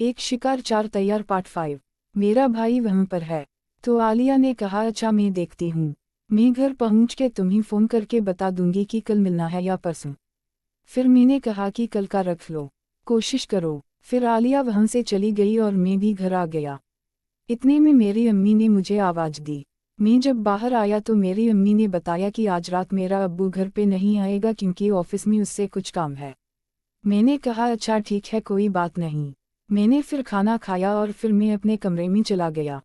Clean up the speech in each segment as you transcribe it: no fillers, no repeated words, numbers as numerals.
एक शिकार 4 तैयार पार्ट 5। मेरा भाई वहाँ पर है। तो आलिया ने कहा अच्छा मैं देखती हूँ। मैं घर पहुँच के तुम्हें फ़ोन करके बता दूंगी कि कल मिलना है या परसों। फिर मैंने कहा कि कल का रख लो, कोशिश करो। फिर आलिया वहाँ से चली गई और मैं भी घर आ गया। इतने में मेरी अम्मी ने मुझे आवाज़ दी। मैं जब बाहर आया तो मेरी अम्मी ने बताया कि आज रात मेरा अब्बू घर पे नहीं आएगा क्योंकि ऑफिस में उससे कुछ काम है। मैंने कहा अच्छा ठीक है कोई बात नहीं। मैंने फिर खाना खाया और फिर मैं अपने कमरे में चला गया।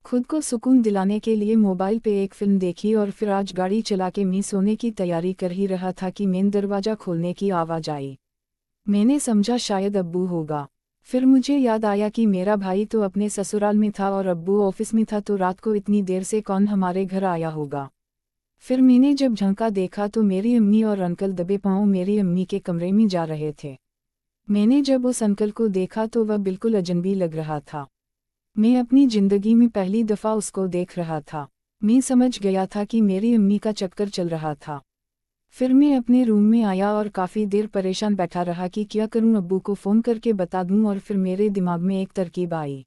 खुद को सुकून दिलाने के लिए मोबाइल पे एक फिल्म देखी और फिर आज गाड़ी चला के मैं सोने की तैयारी कर ही रहा था कि मेन दरवाज़ा खोलने की आवाज़ आई। मैंने समझा शायद अब्बू होगा। फिर मुझे याद आया कि मेरा भाई तो अपने ससुराल में था और अब्बू ऑफिस में था, तो रात को इतनी देर से कौन हमारे घर आया होगा। फिर मैंने जब झंका देखा तो मेरी अम्मी और अंकल दबे पांव मेरी अम्मी के कमरे में जा रहे थे। मैंने जब उस अंकल को देखा तो वह बिल्कुल अजनबी लग रहा था। मैं अपनी ज़िंदगी में पहली दफ़ा उसको देख रहा था। मैं समझ गया था कि मेरी अम्मी का चक्कर चल रहा था। फिर मैं अपने रूम में आया और काफ़ी देर परेशान बैठा रहा कि क्या करूं, अब्बू को फ़ोन करके बता दूं। और फिर मेरे दिमाग में एक तरकीब आई।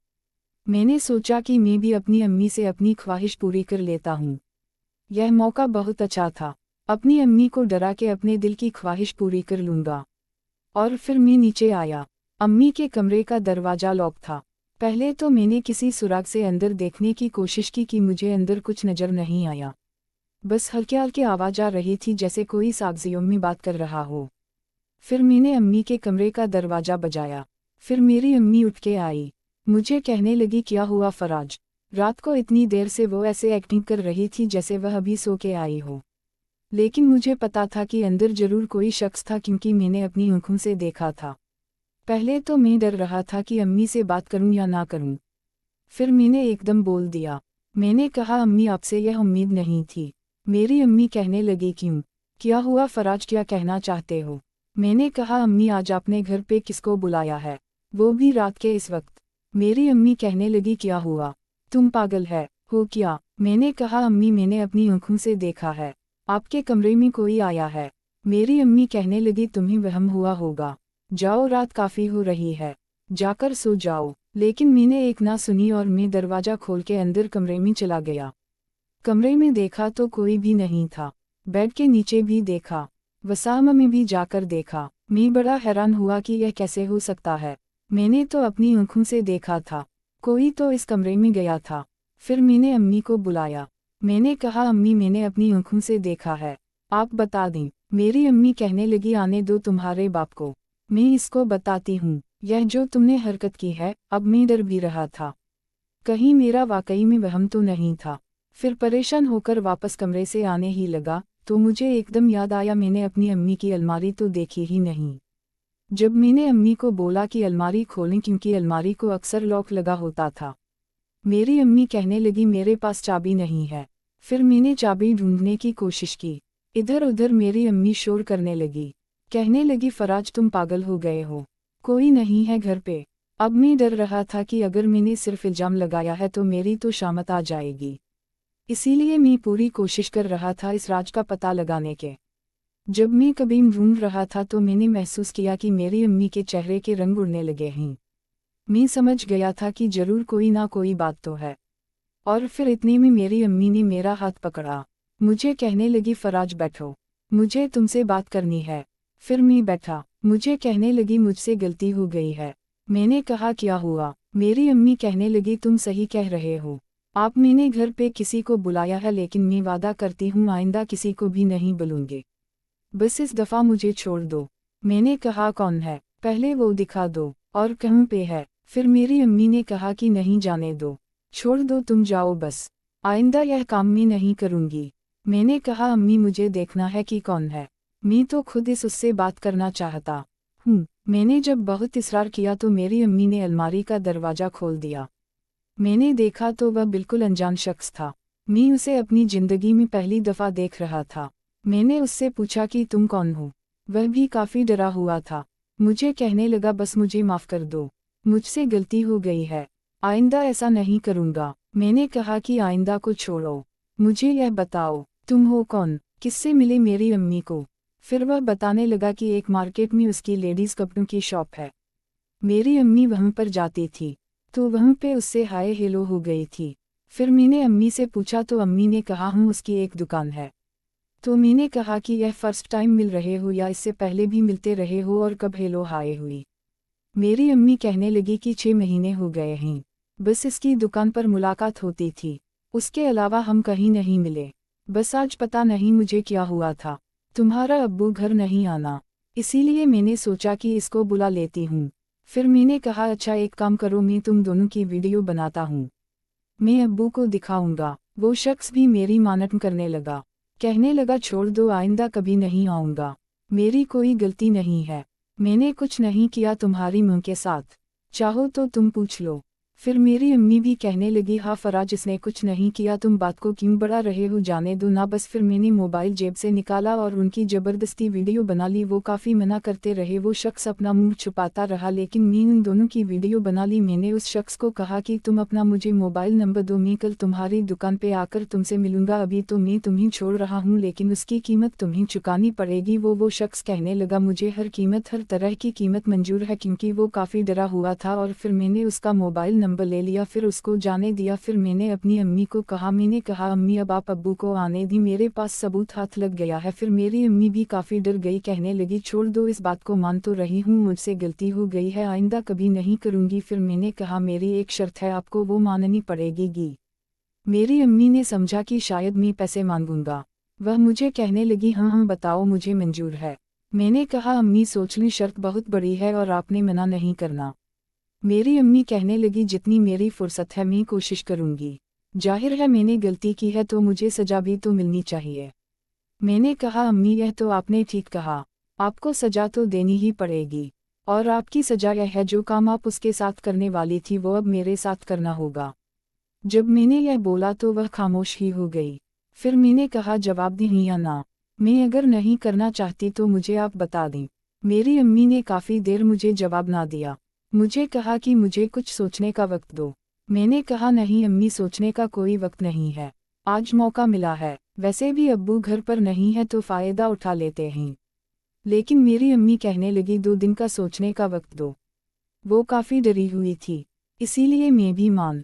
मैंने सोचा कि मैं भी अपनी अम्मी से अपनी ख्वाहिश पूरी कर लेता हूं। यह मौका बहुत अच्छा था। अपनी अम्मी को डरा के अपने दिल की ख्वाहिश पूरी कर लूँगा। और फिर मैं नीचे आया। अम्मी के कमरे का दरवाज़ा लॉक था। पहले तो मैंने किसी सुराग से अंदर देखने की कोशिश की कि मुझे अंदर कुछ नज़र नहीं आया। बस हल्के हल्के आवाज़ आ रही थी जैसे कोई साग्जियों में बात कर रहा हो। फिर मैंने अम्मी के कमरे का दरवाज़ा बजाया। फिर मेरी अम्मी उठ के आई। मुझे कहने लगी क्या हुआ फराज, रात को इतनी देर से वो ऐसे एक्टिंग कर रही थी जैसे वह अभी सो के आई हो। लेकिन मुझे पता था कि अंदर जरूर कोई शख्स था क्योंकि मैंने अपनी आँखों से देखा था। पहले तो मैं डर रहा था कि अम्मी से बात करूं या ना करूं। फिर मैंने एकदम बोल दिया। मैंने कहा अम्मी आपसे यह उम्मीद नहीं थी। मेरी अम्मी कहने लगी क्यों, क्या हुआ फराज, क्या कहना चाहते हो। मैंने कहा अम्मी आज आपने घर पे किसको बुलाया है, वो भी रात के इस वक्त। मेरी अम्मी कहने लगी क्या हुआ, तुम पागल है हो क्या। मैंने कहा अम्मी मैंने अपनी आँखों से देखा है, आपके कमरे में कोई आया है। मेरी अम्मी कहने लगी तुम्हें वहम हुआ होगा, जाओ रात काफ़ी हो रही है, जाकर सो जाओ। लेकिन मैंने एक ना सुनी और मैं दरवाज़ा खोल के अंदर कमरे में चला गया। कमरे में देखा तो कोई भी नहीं था। बेड के नीचे भी देखा, वसाम में भी जाकर देखा। मैं बड़ा हैरान हुआ कि यह कैसे हो सकता है। मैंने तो अपनी आँखों से देखा था, कोई तो इस कमरे में गया था। फिर मैंने अम्मी को बुलाया। मैंने कहा अम्मी मैंने अपनी आँखों से देखा है, आप बता दें। मेरी अम्मी कहने लगी आने दो तुम्हारे बाप को, मैं इसको बताती हूँ। यह जो तुमने हरकत की है, अब मैं डर भी रहा था कहीं मेरा वाकई में वहम तो नहीं था। फिर परेशान होकर वापस कमरे से आने ही लगा तो मुझे एकदम याद आया मैंने अपनी अम्मी की अलमारी तो देखी ही नहीं। जब मैंने अम्मी को बोला कि अलमारी खोलें क्योंकि अलमारी को अक्सर लॉक लगा होता था, मेरी अम्मी कहने लगी मेरे पास चाबी नहीं है। फिर मैंने चाबी ढूंढने की कोशिश की, इधर उधर मेरी अम्मी शोर करने लगी, कहने लगी फराज तुम पागल हो गए हो, कोई नहीं है घर पे। अब मैं डर रहा था कि अगर मैंने सिर्फ इल्जाम लगाया है तो मेरी तो शामत आ जाएगी। इसीलिए मैं पूरी कोशिश कर रहा था इस राज का पता लगाने के। जब मैं कबीम ढूंढ रहा था तो मैंने महसूस किया कि मेरी अम्मी के चेहरे के रंग उड़ने लगे हैं। मैं समझ गया था कि जरूर कोई ना कोई बात तो है। और फिर इतने में मेरी अम्मी ने मेरा हाथ पकड़ा। मुझे कहने लगी फराज बैठो, मुझे तुमसे बात करनी है। फिर मैं बैठा। मुझे कहने लगी मुझसे गलती हो गई है। मैंने कहा क्या हुआ। मेरी अम्मी कहने लगी तुम सही कह रहे हो, आप मैंने घर पे किसी को बुलाया है लेकिन मैं वादा करती हूँ आइंदा किसी को भी नहीं बुलूंगी। बस इस दफ़ा मुझे छोड़ दो। मैंने कहा कौन है, पहले वो दिखा दो, और कहाँ पे है। फिर मेरी अम्मी ने कहा कि नहीं जाने दो, छोड़ दो तुम जाओ बस, आइंदा यह काम मैं नहीं करूँगी। मैंने कहा अम्मी मुझे देखना है कि कौन है, मैं तो खुद इस उससे बात करना चाहता हूँ। मैंने जब बहुत इसरार किया तो मेरी अम्मी ने अलमारी का दरवाज़ा खोल दिया। मैंने देखा तो वह बिल्कुल अनजान शख्स था। मैं उसे अपनी ज़िंदगी में पहली दफ़ा देख रहा था। मैंने उससे पूछा कि तुम कौन हो। वह भी काफ़ी डरा हुआ था। मुझे कहने लगा बस मुझे माफ़ कर दो, मुझसे गलती हो गई है, आइंदा ऐसा नहीं करूँगा। मैंने कहा कि आइंदा को छोड़ो, मुझे यह बताओ तुम हो कौन, किससे मिले मेरी अम्मी को। फिर वह बताने लगा कि एक मार्केट में उसकी लेडीज़ कपड़ों की शॉप है। मेरी अम्मी वहाँ पर जाती थी तो वहाँ पे उससे हाय हेलो हो गई थी। फिर मैंने अम्मी से पूछा तो अम्मी ने कहा उसकी एक दुकान है। तो मैंने कहा कि यह फर्स्ट टाइम मिल रहे हो या इससे पहले भी मिलते रहे हो और कब हेलो हाय हुई। मेरी अम्मी कहने लगी कि 6 महीने हो गए हैं, बस इसकी दुकान पर मुलाकात होती थी, उसके अलावा हम कहीं नहीं मिले। बस आज पता नहीं मुझे क्या हुआ था, तुम्हारा अब्बू घर नहीं आना, इसीलिए मैंने सोचा कि इसको बुला लेती हूँ। फिर मैंने कहा अच्छा एक काम करो, मैं तुम दोनों की वीडियो बनाता हूँ, मैं अब्बू को दिखाऊंगा। वो शख्स भी मेरी मानत करने लगा, कहने लगा छोड़ दो, आइंदा कभी नहीं आऊंगा, मेरी कोई गलती नहीं है, मैंने कुछ नहीं किया तुम्हारी मां के साथ, चाहो तो तुम पूछ लो। फिर मेरी अम्मी भी कहने लगी हाँ फराज इसने कुछ नहीं किया, तुम बात को क्यों बढ़ा रहे हो, जाने दो ना। बस फिर मैंने मोबाइल जेब से निकाला और उनकी ज़बरदस्ती वीडियो बना ली। वो काफ़ी मना करते रहे, वो शख्स अपना मुंह छुपाता रहा, लेकिन मैं उन दोनों की वीडियो बना ली। मैंने उस शख्स को कहा कि तुम अपना मुझे मोबाइल नंबर दो, मैं कल तुम्हारी दुकान पे आकर तुमसे मिलूंगा, अभी तो मैं तुम्हें छोड़ रहा हूँ लेकिन उसकी कीमत तुम्हें चुकानी पड़ेगी। वो शख्स कहने लगा मुझे हर कीमत, हर तरह की कीमत मंजूर है, क्योंकि वो काफ़ी डरा हुआ था। और फिर मैंने उसका मोबाइल नंबर ले लिया, फिर उसको जाने दिया। फिर मैंने अपनी अम्मी को कहा, मैंने कहा अम्मी अब आप अब्बू को आने दी, मेरे पास सबूत हाथ लग गया है। फिर मेरी अम्मी भी काफ़ी डर गई, कहने लगी छोड़ दो, इस बात को मान तो रही हूँ, मुझसे गलती हो गई है, आइंदा कभी नहीं करूँगी। फिर मैंने कहा मेरी एक शर्त है, आपको वो माननी पड़ेगी। मेरी अम्मी ने समझा कि शायद मैं पैसे मांगूंगा, वह मुझे कहने लगी हाँ बताओ, मुझे मंजूर है। मैंने कहा अम्मी सोच ली, शर्त बहुत बड़ी है और आपने मना नहीं करना। मेरी अम्मी कहने लगी जितनी मेरी फुर्सत है मैं कोशिश करूंगी, जाहिर है मैंने गलती की है तो मुझे सजा भी तो मिलनी चाहिए। मैंने कहा अम्मी यह तो आपने ठीक कहा, आपको सजा तो देनी ही पड़ेगी, और आपकी सजा यह है जो काम आप उसके साथ करने वाली थी वो अब मेरे साथ करना होगा। जब मैंने यह बोला तो वह खामोश ही हो गई। फिर मैंने कहा जवाब दें या ना, मैं अगर नहीं करना चाहती तो मुझे आप बता दें। मेरी अम्मी ने काफ़ी देर मुझे जवाब ना दिया, मुझे कहा कि मुझे कुछ सोचने का वक्त दो। मैंने कहा नहीं अम्मी, सोचने का कोई वक्त नहीं है, आज मौका मिला है, वैसे भी अब्बू घर पर नहीं है तो फ़ायदा उठा लेते हैं। लेकिन मेरी अम्मी कहने लगी 2 दिन का सोचने का वक्त दो। वो काफ़ी डरी हुई थी, इसीलिए मैं भी मान